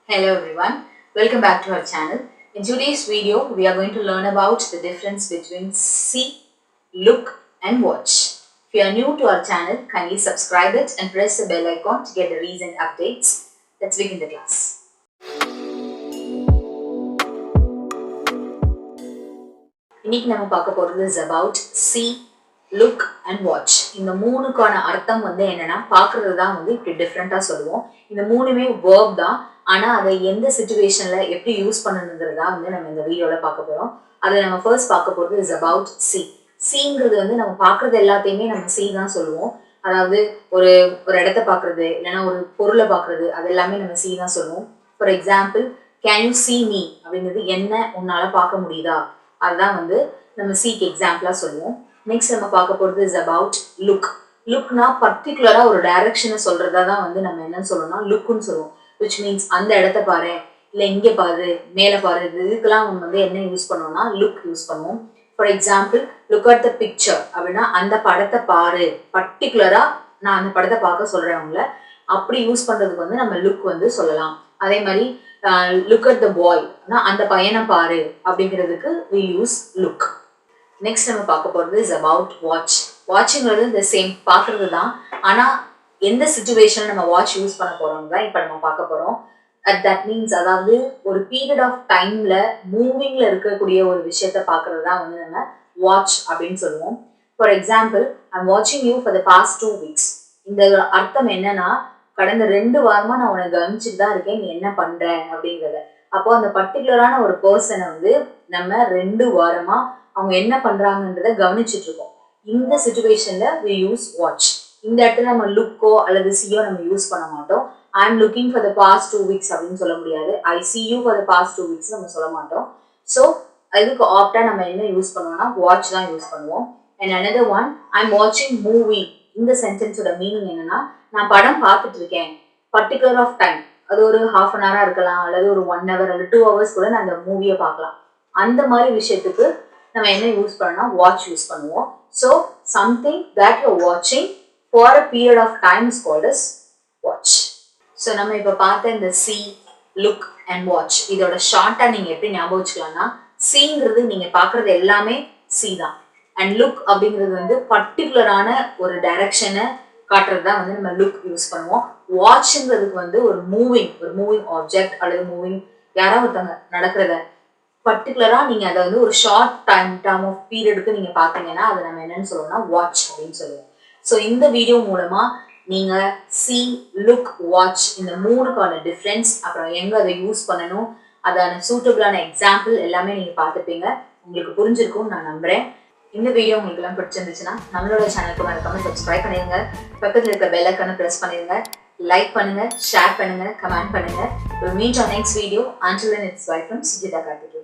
Hello everyone, welcome back to our channel. In today's video, we are going to learn about the difference between see, look and watch. If you are new to our channel, kindly subscribe it and press the bell icon to get the recent updates. Let's begin the class. இன்னைக்கு நம்ம பார்க்க போறது is about see, look and watch. இந்த மூணுக்கான அர்த்தம் என்னன்னா பார்க்கிறது தான் இப்படி டிஃப்ரெண்டா சொல்லுவோம். இந்த மூணுமே verb தான். ஆனா அதை எந்த சிச்சுவேஷன்ல எப்படி யூஸ் பண்ணணுங்கிறதா நம்ம இந்த வீடியோல பார்க்க போறோம். அதை நம்ம ஃபர்ஸ்ட் பார்க்க போறது is about see. சீங்கிறது நம்ம பார்க்கறது எல்லாத்தையுமே நம்ம see தான் சொல்லுவோம். அதாவது ஒரு இடத்த பார்க்கறது இல்லைன்னா ஒரு பொருளை பார்க்கறது அது எல்லாமே நம்ம see தான் சொல்லுவோம். For example, can you see me அப்படிங்கிறது என்ன உன்னால பார்க்க முடியுதா, அதுதான் நம்ம சீக்கு எக்ஸாம்பிளா சொல்லுவோம். நெக்ஸ்ட் நம்ம பார்க்க போறது is about look. லுக்னா பர்டிகுலரா ஒரு டைரக்ஷனை சொல்றதா தான் நம்ம என்னன்னு சொல்லணும்னா லுக்குன்னு சொல்லுவோம். which means அந்த இடத்த பாரு, இல்லை இங்கே பாரு, மேலே பாரு, இதுக்கெல்லாம் என்ன யூஸ் பண்ணுவோம்னா லுக் யூஸ் பண்ணுவோம். For example, look at the picture அப்படின்னா அந்த படத்தை பாரு, பர்டிகுலரா நான் அந்த படத்தை பார்க்க சொல்றேன் அவங்கள, அப்படி யூஸ் பண்றதுக்கு நம்ம லுக் சொல்லலாம். அதே மாதிரி லுக் அட் த பாய், அந்த பையனை பாரு அப்படிங்கிறதுக்கு we use லுக். நெக்ஸ்ட் நம்ம பார்க்க போறது is about watch. வாட்சிங்கிறது the same, பார்க்கறது தான். ஆனா எந்த சிச்சுவேஷன் நம்ம வாட்ச் யூஸ் பண்ண போறோம் தான் இப்போ நம்ம பார்க்க போறோம். தட் மீன்ஸ் அதாவது ஒரு பீரியட் ஆஃப் டைம்ல மூவிங்ல இருக்கக்கூடிய ஒரு விஷயத்த பார்க்கறது தான் நம்ம வாட்ச் அப்படின்னு சொல்லுவோம். ஃபார் எக்ஸாம்பிள், ஐம் வாட்சிங் you for the past 2 weeks. இந்த அர்த்தம் என்னன்னா, கடந்த 2 வாரமா நான் உனக்கு கவனிச்சுட்டு தான் இருக்கேன், நீ என்ன பண்ற அப்படிங்கிறத. அப்போ அந்த பர்டிகுலரான ஒரு பர்சனை நம்ம 2 வாரமா அவங்க என்ன பண்றாங்கன்றத கவனிச்சுட்டு இருக்கோம். இந்த சிச்சுவேஷன்ல we use watch. இந்த இடத்துல நம்ம லுக்கோ அல்லது சியோ நம்ம யூஸ் பண்ண மாட்டோம். I am looking for the past 2 weeks அப்படின்னு சொல்ல முடியாது. I see you for the past 2 weeks நம்ம சொல்ல மாட்டோம். ஸோ இதுக்கு ஆப்டா நம்ம என்ன யூஸ் பண்ணுவோம்னா வாட்ச் தான் யூஸ் பண்ணுவோம். And another one, I am வாட்சிங் மூவி. இந்த சென்டென்ஸோட மீனிங் என்னன்னா, நான் படம் பார்த்துட்டு இருக்கேன், பர்டிகுலர் ஆஃப் டைம், அது ஒரு 1/2 hour இருக்கலாம், அல்லது ஒரு 1 hour அல்லது 2 hours கூட நான் அந்த மூவியை பார்க்கலாம். அந்த மாதிரி விஷயத்துக்கு நம்ம என்ன யூஸ் பண்ணோம்னா வாட்ச் யூஸ் பண்ணுவோம். ஸோ சம்திங் தட் யூ வாட்சிங் for a period of time is called as watch. So நம்ம இப்போ பார்த்த இந்த see, look and watch இதோட ஷார்ட்டா நீங்க எப்படி ஞாபகம் வச்சுக்கலாம்னா, சீங்கிறது நீங்க பார்க்கறது எல்லாமே see தான். அண்ட் லுக் அப்படிங்கிறது பர்டிகுலரான ஒரு டைரக்ஷனை காட்டுறது தான் நம்ம லுக் யூஸ் பண்ணுவோம். வாட்ச்ங்கிறதுக்கு ஒரு மூவிங் ஆப்ஜெக்ட் அல்லது மூவிங் யாராவது ஒருத்தவங்க நடக்கிறத பர்டிகுலரா நீங்க அதை ஒரு ஷார்ட் டைம் ஆஃப் பீரியடுக்கு நீங்க பார்த்தீங்கன்னா அதை நம்ம என்னன்னு சொல்லுவோம்னா வாட்ச் அப்படின்னு சொல்லுவோம். ஸோ இந்த வீடியோ மூலமா நீங்க see, look, watch இந்த மூணுக்கான டிஃப்ரென்ஸ், அப்புறம் எங்க அதை யூஸ் பண்ணணும், அதான சூட்டபிளான எக்ஸாம்பிள் எல்லாமே நீங்க பார்த்துப்பீங்க. உங்களுக்கு புரிஞ்சிருக்கும் நான் நம்புறேன். இந்த வீடியோ உங்களுக்கு எல்லாம் பிடிச்சிருந்துச்சுன்னா நம்மளோட சேனலுக்கு மறக்காம சப்ஸ்கிரைப் பண்ணிருங்க, பக்கத்தில் இருக்க பெல் ஐகானை பிரஸ் பண்ணிருங்க, லைக் பண்ணுங்க, ஷேர் பண்ணுங்க, கமெண்ட் பண்ணுங்க. We'll meet on next video. Until then, it's bye from Sujithakarthikeyan.